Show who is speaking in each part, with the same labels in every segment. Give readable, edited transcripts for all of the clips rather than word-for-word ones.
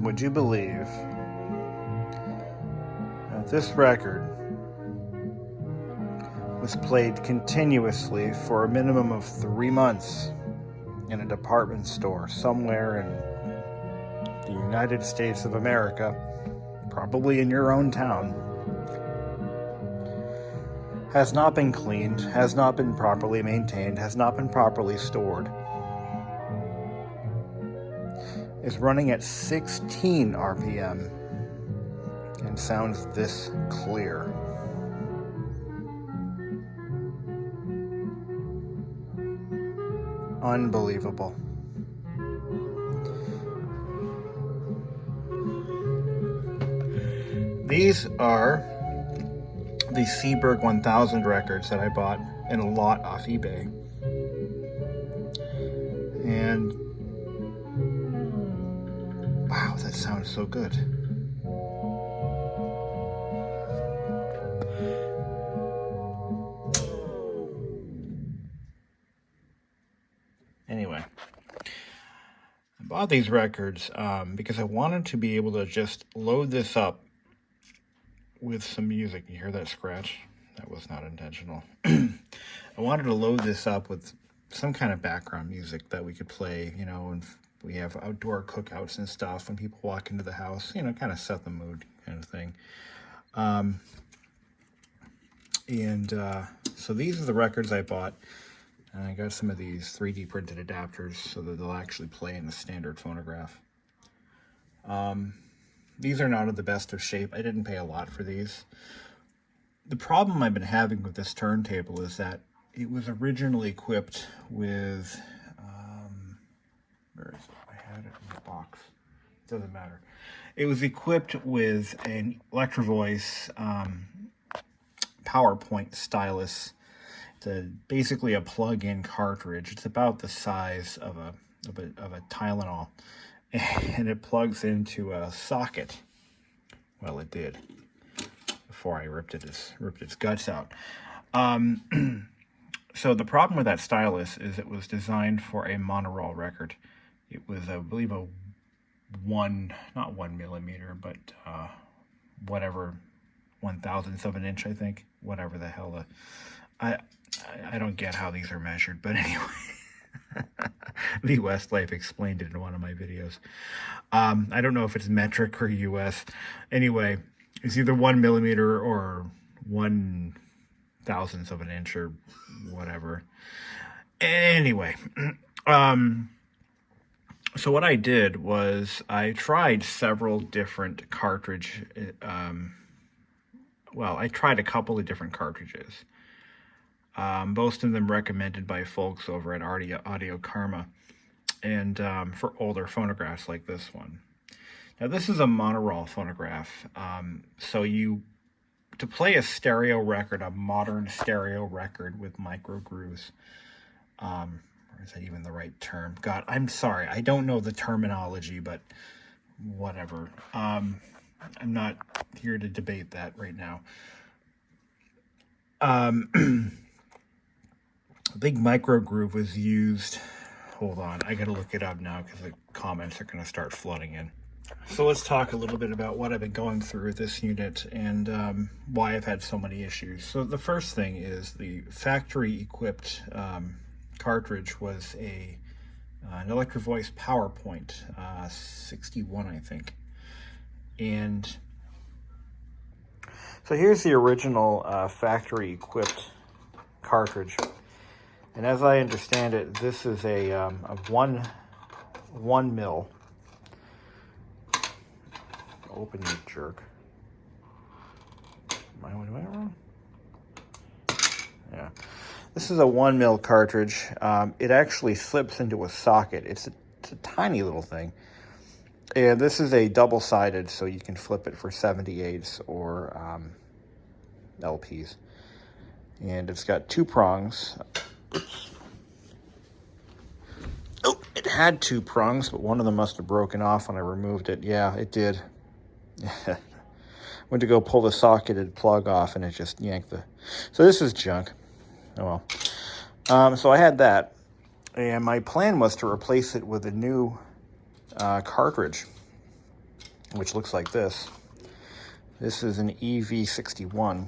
Speaker 1: Would you believe that this record was played continuously for a minimum of 3 months in a department store somewhere in the United States of America, probably in your own town, has not been cleaned, has not been properly maintained, has not been properly stored, is running at 16 RPM and sounds this clear. Unbelievable. These are the Seeburg 1000 records that I bought in a lot off eBay. And wow, that sounds so good. Anyway, I bought these records because I wanted to be able to just load this up with some music. You hear that scratch? That was not intentional. I wanted to load this up with some kind of background music that we could play, you know, and we have outdoor cookouts and stuff when people walk into the house, you know, kind of set the mood kind of thing. So these are the records I bought. And I got some of these 3D printed adapters so that they'll actually play in the standard phonograph. These are not in the best of shape. I didn't pay a lot for these. The problem I've been having with this turntable is that it was originally equipped with, where is it? I had it in the box. It doesn't matter. It was equipped with an Electro-Voice PowerPoint stylus. It's basically a plug-in cartridge. It's about the size of a Tylenol, and it plugs into a socket. Well, it did before I ripped its guts out. So the problem with that stylus is it was designed for a Motorola record. It was, I believe, not 1 millimeter, but whatever, 1/1000th of an inch, I think. Whatever the hell I don't get how these are measured, but anyway, VWESTLIFE explained it in one of my videos. I don't know if it's metric or US. Anyway, it's either 1 millimeter or 1/1000th of an inch or whatever. Anyway, so what I did was I tried several different cartridge. I tried a couple of different cartridges. Most of them recommended by folks over at Audio Karma, and for older phonographs like this one. Now this is a Motorola phonograph, so to play a stereo record, a modern stereo record with micro grooves, or is that even the right term? God, I'm sorry, I don't know the terminology, but whatever. I'm not here to debate that right now. A big micro groove was used. Hold on, I gotta look it up now because the comments are gonna start flooding in. So let's talk a little bit about what I've been going through with this unit and why I've had so many issues. So the first thing is the factory equipped cartridge was an Electro-Voice PowerPoint 61, I think. And so here's the original factory equipped cartridge. And as I understand it, this is a 1 mil. Open, you jerk. Am I wrong? Yeah. This is a 1 mil cartridge. It actually slips into a socket. It's a tiny little thing. And this is a double-sided, so you can flip it for 78s or LPs. And it's got 2 prongs. Oops. Oh, it had 2 prongs, but one of them must have broken off when I removed it. Yeah, it did. Went to go pull the socketed plug off, and it just yanked the... So this is junk. Oh well. So I had that, and my plan was to replace it with a new cartridge. which looks like this. This is an EV61.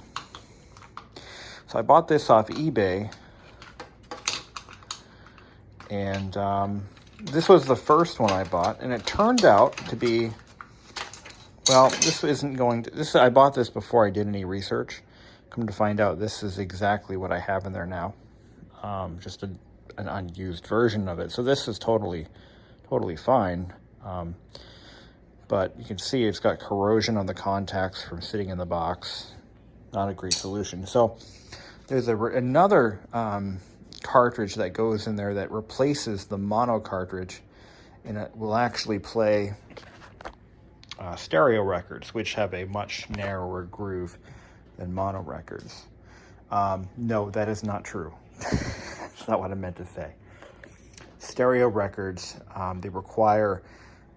Speaker 1: So I bought this off eBay, and this was the first one I bought, and it turned out to be, well, this isn't going to, this, I bought this before I did any research. Come to find out, this is exactly what I have in there now. Just an unused version of it. So this is totally fine. But you can see it's got corrosion on the contacts from sitting in the box. Not a great solution. So there's another cartridge that goes in there that replaces the mono cartridge, and it will actually play stereo records, which have a much narrower groove than mono records. No, that is not true. That's not what I meant to say. Stereo records, they require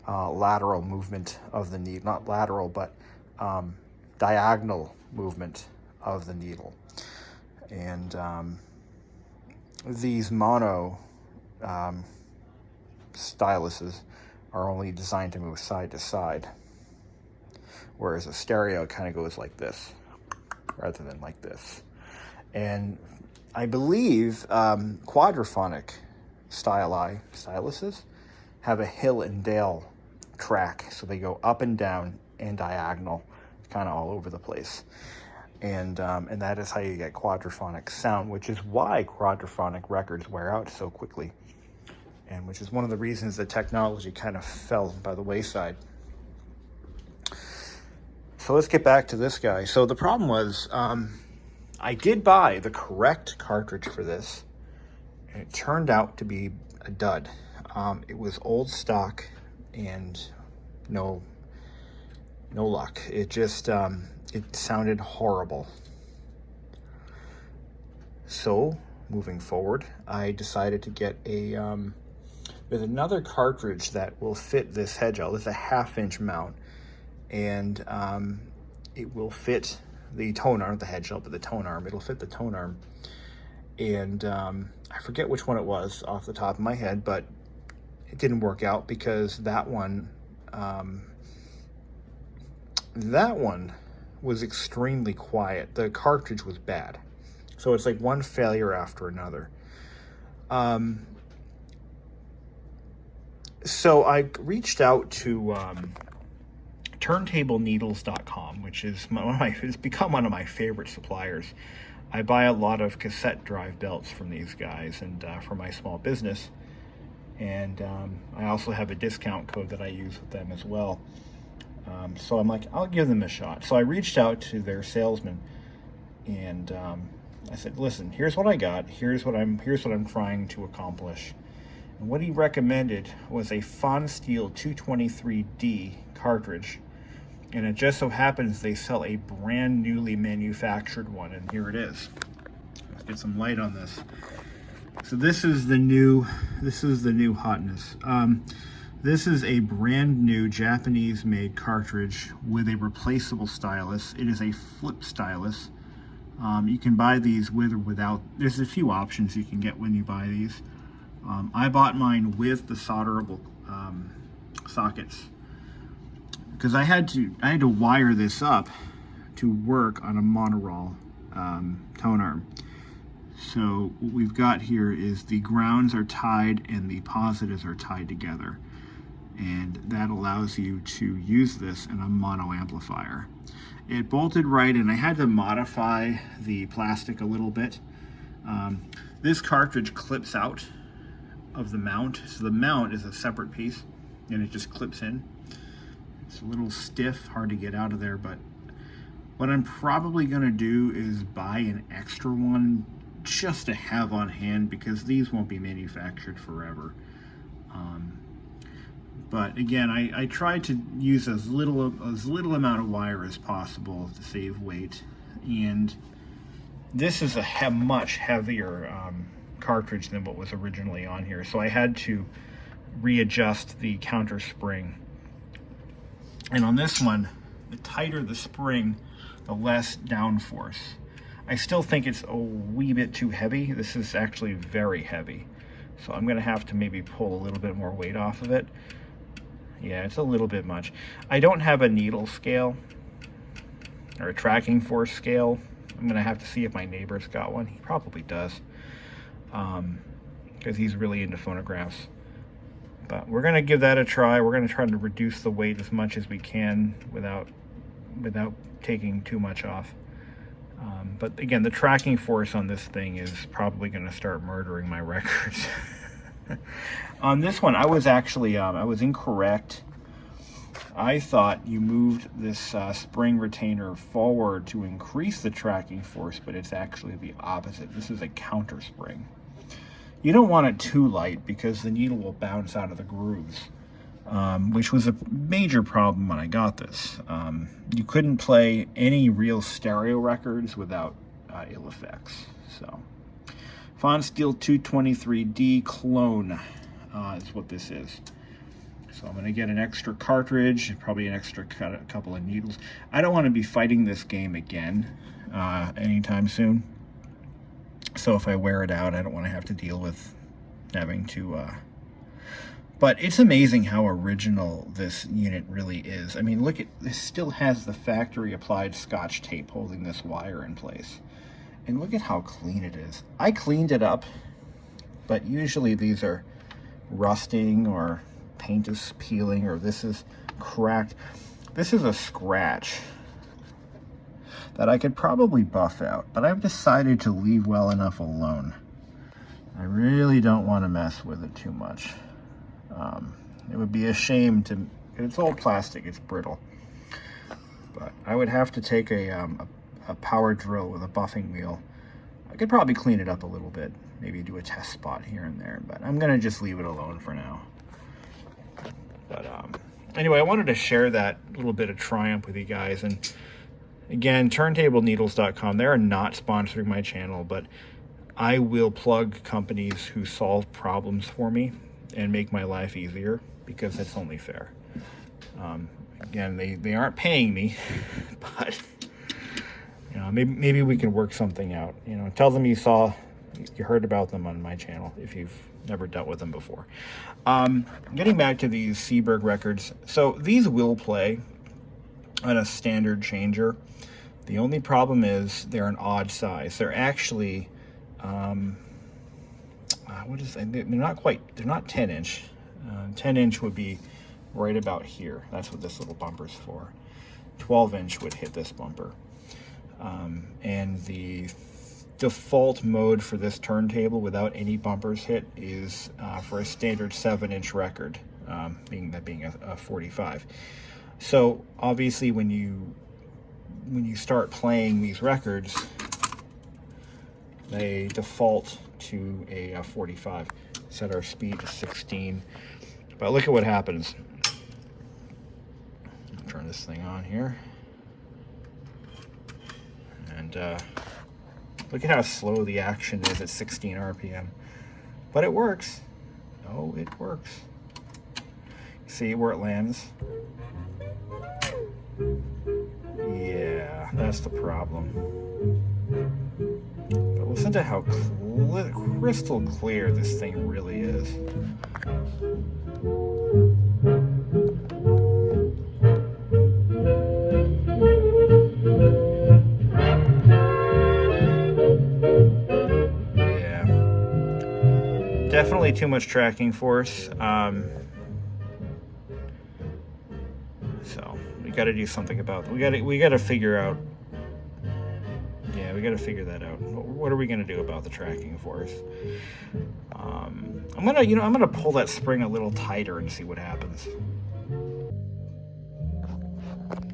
Speaker 1: lateral movement of the needle, not lateral, but diagonal movement of the needle. And these mono styluses are only designed to move side to side, whereas a stereo kind of goes like this rather than like this. And I believe quadraphonic styluses have a hill and dale track, so they go up and down and diagonal, kind of all over the place. And that is how you get quadraphonic sound, which is why quadraphonic records wear out so quickly, and which is one of the reasons the technology kind of fell by the wayside. So let's get back to this guy. So the problem was, I did buy the correct cartridge for this, and it turned out to be a dud. It was old stock, and no luck. It just, it sounded horrible. So moving forward, I decided to get there's another cartridge that will fit this head gel. It's a 1/2-inch mount, and it will fit the tone arm, the head gel, but the tone arm. It'll fit the tone arm. And I forget which one it was off the top of my head, but it didn't work out because that one was extremely quiet. The cartridge was bad. So it's like one failure after another. So I reached out to turntableneedles.com, which is it's become one of my favorite suppliers. I buy a lot of cassette drive belts from these guys, and for my small business. And I also have a discount code that I use with them as well. So I'm like, I'll give them a shot. So I reached out to their salesman, and I said, listen, here's what I got. Here's what I'm trying to accomplish. And what he recommended was a Fonsteel 223D cartridge. And it just so happens they sell a brand newly manufactured one, and here it is. Let's get some light on this. So this is the new hotness. This is a brand new Japanese-made cartridge with a replaceable stylus. It is a flip stylus. You can buy these with or without. There's a few options you can get when you buy these. I bought mine with the solderable sockets, because I had to wire this up to work on a Motorola tone arm. So what we've got here is the grounds are tied and the positives are tied together, and that allows you to use this in a mono amplifier. It bolted right, and I had to modify the plastic a little bit. This cartridge clips out of the mount, so the mount is a separate piece, and it just clips in. It's a little stiff, hard to get out of there, but what I'm probably going to do is buy an extra one just to have on hand, because these won't be manufactured forever. But again, I tried to use as little amount of wire as possible to save weight, and this is a much heavier cartridge than what was originally on here, so I had to readjust the counter spring. And on this one, the tighter the spring, the less downforce. I still think it's a wee bit too heavy. This is actually very heavy, so I'm going to have to maybe pull a little bit more weight off of it. Yeah, it's a little bit much. I don't have a needle scale or a tracking force scale. I'm gonna have to see if my neighbor's got one. He probably does, because he's really into phonographs. But we're gonna give that a try. We're gonna try to reduce the weight as much as we can without taking too much off. But again, the tracking force on this thing is probably gonna start murdering my records. On this one, I was actually I was incorrect. I thought you moved this spring retainer forward to increase the tracking force, but it's actually the opposite. This is a counter spring. You don't want it too light because the needle will bounce out of the grooves, which was a major problem when I got this. You couldn't play any real stereo records without ill effects. So, Phonsteel 223D clone is what this is. So I'm going to get an extra cartridge, probably an extra couple of needles. I don't want to be fighting this game again anytime soon. So if I wear it out, I don't want to have to deal with having to... But it's amazing how original this unit really is. I mean, look at this, still has the factory applied Scotch tape holding this wire in place. And look at how clean it is. I cleaned it up, but usually these are rusting or paint is peeling, or this is cracked. This is a scratch that I could probably buff out, but I've decided to leave well enough alone. I really don't want to mess with it too much. It would be a shame to, it's all plastic, it's brittle. But I would have to take a power drill with a buffing wheel. I could probably clean it up a little bit, maybe do a test spot here and there, but I'm gonna just leave it alone for now. But anyway, I wanted to share that little bit of triumph with you guys. And again, turntableneedles.com, they are not sponsoring my channel, but I will plug companies who solve problems for me and make my life easier, because that's only fair. Again, they aren't paying me, but you know, maybe we can work something out. You know, tell them you heard about them on my channel if you've never dealt with them before. Getting back to these Seeburg records, so these will play on a standard changer. The only problem is they're an odd size. They're actually they're not 10 inch. 10 inch would be right about here. That's what this little bumper's for. 12 inch would hit this bumper. And the default mode for this turntable without any bumpers hit is for a standard 7-inch record, being a 45. So obviously when you start playing these records, they default to a 45. Set our speed to 16. But look at what happens. Turn this thing on here. And look at how slow the action is at 16 RPM. But it works. Oh, it works. See where it lands? Yeah, that's the problem. But listen to how crystal clear this thing really is. Definitely too much tracking force. So we got to do something about that. We got to figure out. Yeah, we got to figure that out. What are we gonna do about the tracking force? I'm gonna pull that spring a little tighter and see what happens.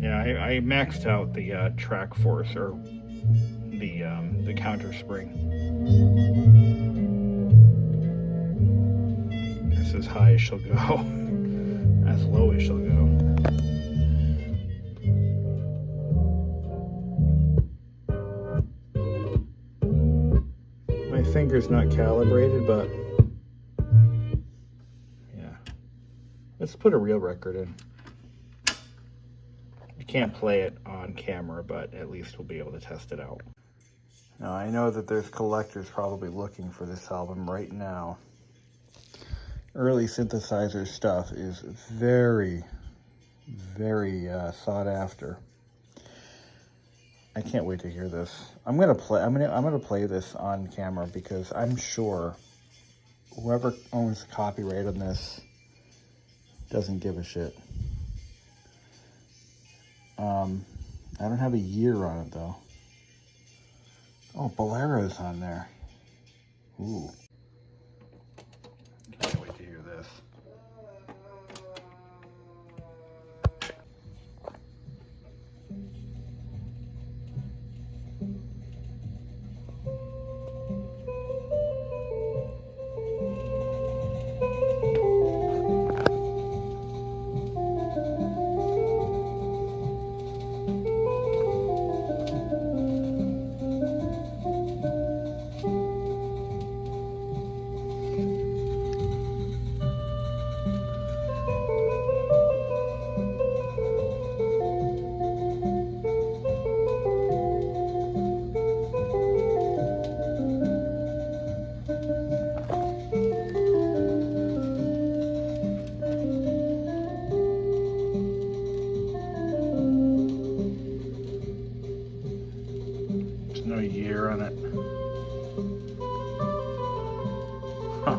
Speaker 1: Yeah, I maxed out the track force, or the counter spring. That's as high as she'll go, as low as she'll go. My finger's not calibrated, but yeah. Let's put a real record in. You can't play it on camera, but at least we'll be able to test it out. Now, I know that there's collectors probably looking for this album right now, early synthesizer stuff is very, very sought after. I can't wait to hear this. I'm gonna play this on camera because I'm sure whoever owns the copyright on this doesn't give a shit. I don't have a year on it though. Oh, Bolero's on there. Ooh. Can't wait to hear this. No year on it. Huh.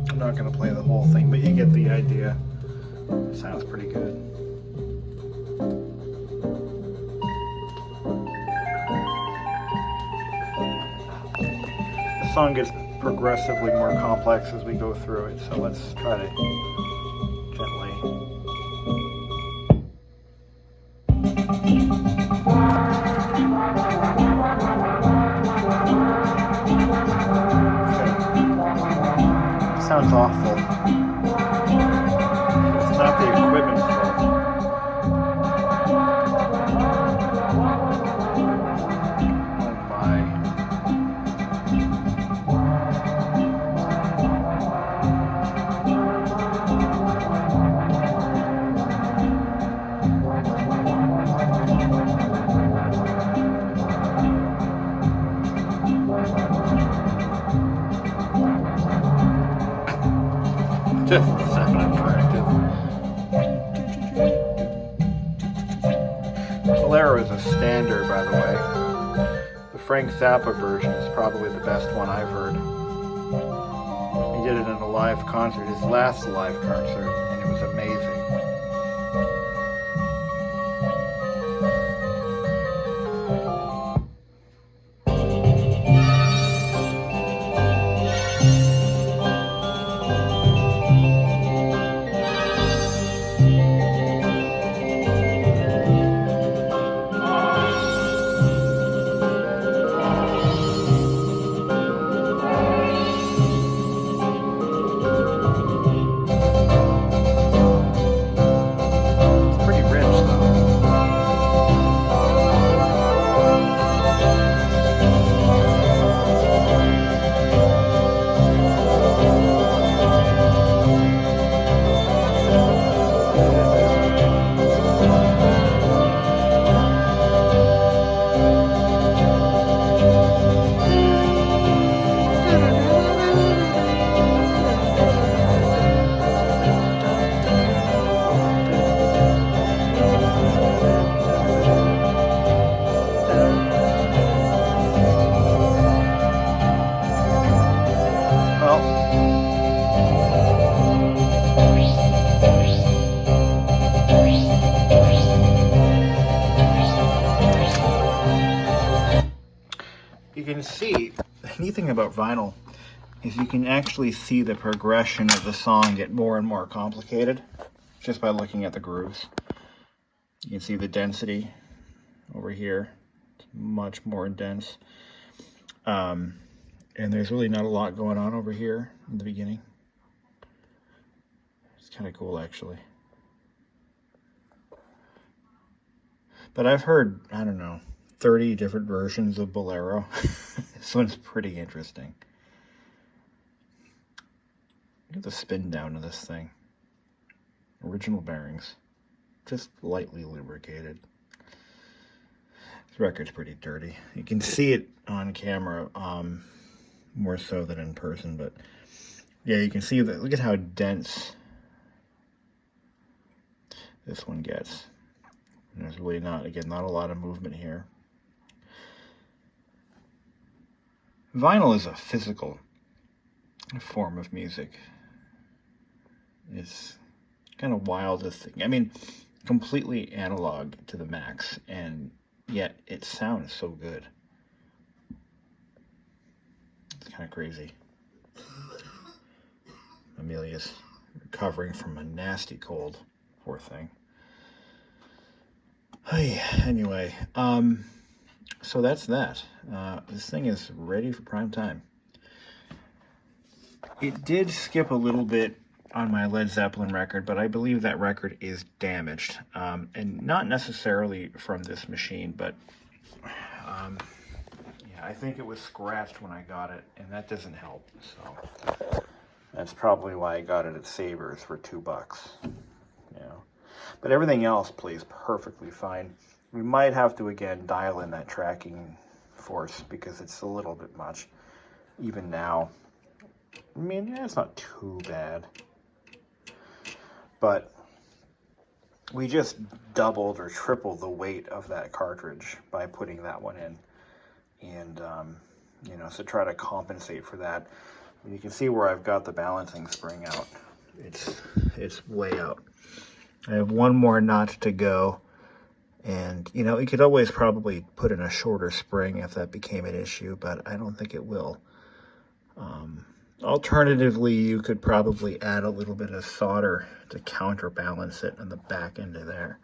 Speaker 1: I'm not going to play the whole thing, but you get the idea. It sounds pretty good. The song gets progressively more complex as we go through it, so let's try to gently. Sounds awful. It's not the equipment's fault. Oh my. Doesn't sound attractive. Bolero is a standard, by the way. The Frank Zappa version is probably the best one I've heard. He did it in a live concert, his last live concert, and it was amazing. see, the neat thing about vinyl is you can actually see the progression of the song get more and more complicated just by looking at the grooves. You can see the density over here. It's much more dense. And there's really not a lot going on over here in the beginning. It's kind of cool, actually. But I've heard, I don't know, 30 different versions of Bolero. This one's pretty interesting. Look at the spin down of this thing. Original bearings. Just lightly lubricated. This record's pretty dirty. You can see it on camera more so than in person, but yeah, you can see that. Look at how dense this one gets. And there's really not a lot of movement here. Vinyl is a physical form of music. It's kind of wild to think. I mean, completely analog to the max, and yet it sounds so good. It's kind of crazy. Amelia's recovering from a nasty cold, poor thing. Hey, anyway, so that's that. This thing is ready for prime time. It did skip a little bit on my Led Zeppelin record, but I believe that record is damaged. And not necessarily from this machine, but yeah, I think it was scratched when I got it, and that doesn't help. So that's probably why I got it at Savers for $2. You know, but everything else plays perfectly fine. We might have to again dial in that tracking force because it's a little bit much. Even now, I mean, yeah, it's not too bad. But we just doubled or tripled the weight of that cartridge by putting that one in. And, you know, so try to compensate for that. You can see where I've got the balancing spring out. It's way out. I have one more notch to go. And, you know, you could always probably put in a shorter spring if that became an issue, but I don't think it will. Alternatively, you could probably add a little bit of solder to counterbalance it on the back end of there.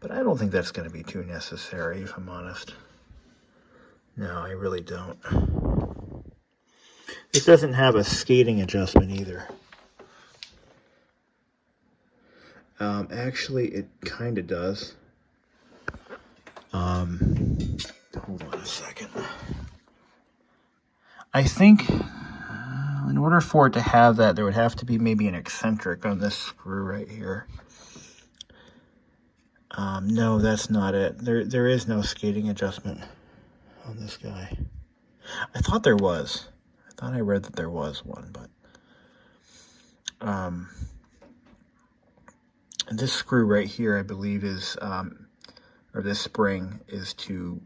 Speaker 1: But I don't think that's going to be too necessary, if I'm honest. No, I really don't. It doesn't have a skating adjustment either. Actually, it kind of does. Hold on a second. I think in order for it to have that, there would have to be maybe an eccentric on this screw right here. No, that's not it. There is no skating adjustment on this guy. I thought there was. I thought I read that there was one, but and this screw right here, I believe, is or this spring is to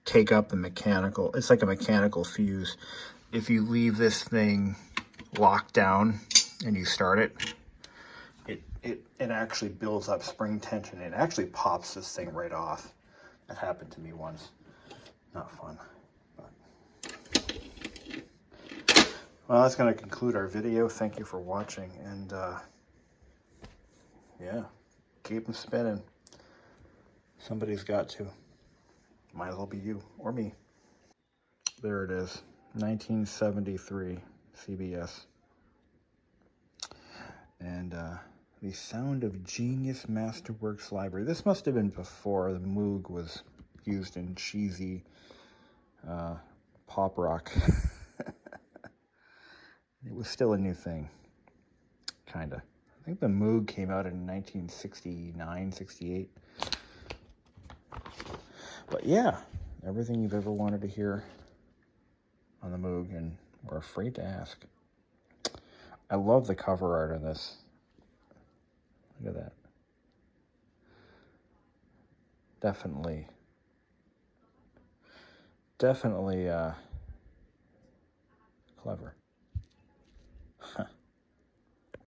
Speaker 1: take up the mechanical. It's like a mechanical fuse. If you leave this thing locked down and you start it, it actually builds up spring tension. It actually pops this thing right off. That happened to me once. Not fun. But. Well, that's going to conclude our video. Thank you for watching, and yeah, keep them spinning. Somebody's got to. Might as well be you or me. There it is, 1973 CBS. And the Sound of Genius Masterworks Library. This must have been before the Moog was used in cheesy pop rock. It was still a new thing, kinda. I think the Moog came out in 1969, 68. But yeah, everything you've ever wanted to hear on the Moog, and we're afraid to ask. I love the cover art on this. Look at that. Definitely clever.